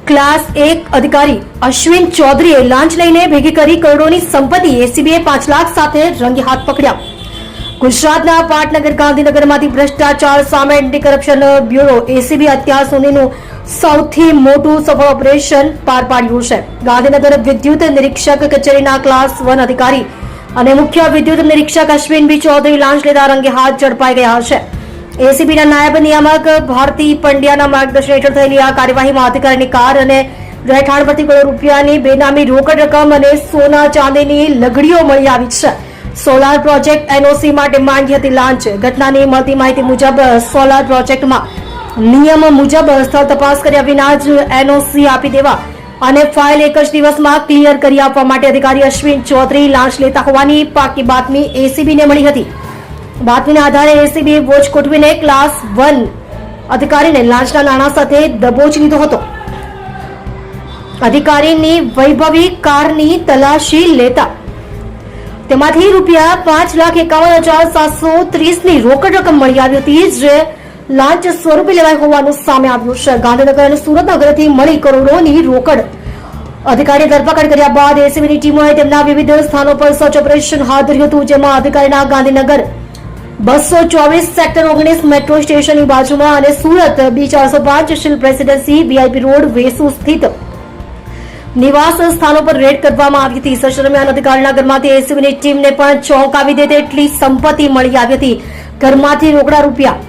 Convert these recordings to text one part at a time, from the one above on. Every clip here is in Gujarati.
ક્લાસ 1 અધિકારી અશ્વિન ચૌધરીએ લાંચ લઈને ભેગી કરી કરોડોની સંપત્તિ એસીબીએ 5 લાખ સાથે રંગે હાથ પકડ્યા। ગુજરાતના પાટનગર ગાંધીનગરમાંથી ભ્રષ્ટાચાર સામે એન્ટી કરપ્શન બ્યુરો એસીબી અત્યાર સુધીનું સૌથી મોટું સફળ ઓપરેશન પાર પાડ્યું છે। ગાંધીનગર વિદ્યુત નિરીક્ષક કચેરીના ક્લાસ 1 અધિકારી અને મુખ્ય વિદ્યુત નિરીક્ષક અશ્વિન બી ચૌધરી લાંચ લેતા રંગે હાથ ઝડપાઈ ગયા છે। એસીબીના નાયબ નિયામક ભારતી પંડ્યાના માર્ગદર્શન હેઠળ થયેલી આ કાર્યવાહીમાં અધિકારીની કાર અને રહેઠાણ પરથી કરોડ રૂપિયાની બેનામી રોકડ રકમ અને સોના ચાંદીની લગડીઓ મળી આવી છે। સોલાર પ્રોજેક્ટ એનઓસી માટે માંગી હતી લાંચ। ઘટનાની મળતી માહિતી મુજબ સોલાર પ્રોજેક્ટમાં નિયમ મુજબ સ્થળ તપાસ કર્યા વિના જ એનઓસી આપી દેવા અને ફાઇલ એક જ દિવસમાં ક્લિયર કરી આપવા માટે અધિકારી અશ્વિન ચૌધરી લાંચ લેતા હોવાની પાકી બાતમી એસીબીને મળી હતી। બાતમીના આધારે એસીબીએ વોચ ગોઠવીને ક્લાસ 1 અધિકારીને લાંચના નાણાં સાથે દબોચી લીધો હતો। અધિકારીની વૈભવી કારની તલાશી લેતા તેમાંથી રૂપિયા 5,51,730ની રોકડ રકમ મળી આવી હતી, જે લાંચ સ્વરૂપે લેવાઈ હોવાનું સામે આવ્યું છે। ગાંધીનગર અને સુરતનગરથી મળી કરોડોની રોકડ અધિકારીએ ધરપકડ કર્યા બાદ એસીબીની ટીમોએ તેમના વિવિધ સ્થાનો પર સર્ચ ઓપરેશન હાથ ધર્યું હતું, જેમાં અધિકારીના ગાંધીનગર 224 સેક્ટર 19 મેટ્રો સ્ટેશનની બાજુમાં અને સુરત B405 શિલ્પ રેસીડેન્સી VIP રોડ વેસુ સ્થિત નિવાસ સ્થાનો પર રેડ કરવામાં આવી હતી। સર્ચ દરમિયાન અધિકારીના ઘરમાંથી એસીબીની ટીમને પણ ચોંકાવી દે તેટલી સંપત્તિ મળી આવી હતી। ઘરમાંથી રોકડા રૂપિયા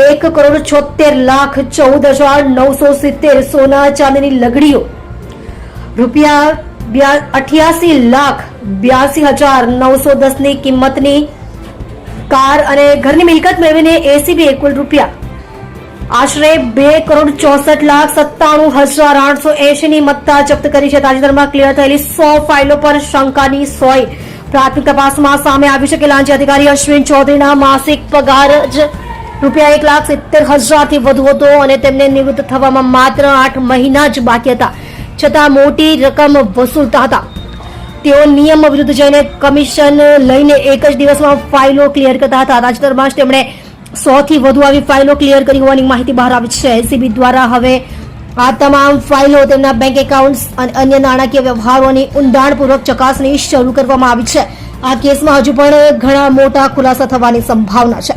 1,76,14,970 સોના ચાંદીની લગડીઓ, રૂપિયા 88,82,910ની કિંમતની કાર અને ઘરની મિલકત મેળવીને એસીબીએ કુલ રૂપિયા આશરે 2,64,97,880ની મત્તા જપ્ત કરી છે। તાજેતરમાં ક્લિયર થયેલી 100 ફાઇલો પર શંકાની સોય પ્રાથમિક તપાસમાં સામે આવી છે કે લાંચી અધિકારી અશ્વિન ચૌધરીના માસિક પગાર જ રૂપિયા 1,70,000થી વધુ હતો અને તેમને નિવૃત્ત થવામાં માત્ર 8 મહિના જ બાકી હતા, છતાં મોટી રકમ વસૂલતા હતા। તેઓ નિયમ વિરુદ્ધ જઈને કમિશન લઈને એક જ દિવસમાં ફાઇલો ક્લિયર કરતા હતા। તાજેતરમાં જ તેમણે 100થી વધુ આવી ફાઇલો ક્લિયર કરી હોવાની માહિતી બહાર આવી છે। એસીબી દ્વારા હવે આ તમામ ફાઇલો, તેમના બેંક એકાઉન્ટ્સ અને અન્ય નાણાકીય વ્યવહારોની ઊંડાણપૂર્વક ચકાસણી શરૂ કરવામાં આવી છે। આ કેસમાં હજુ પણ ઘણા મોટા ખુલાસા થવાની સંભાવના છે।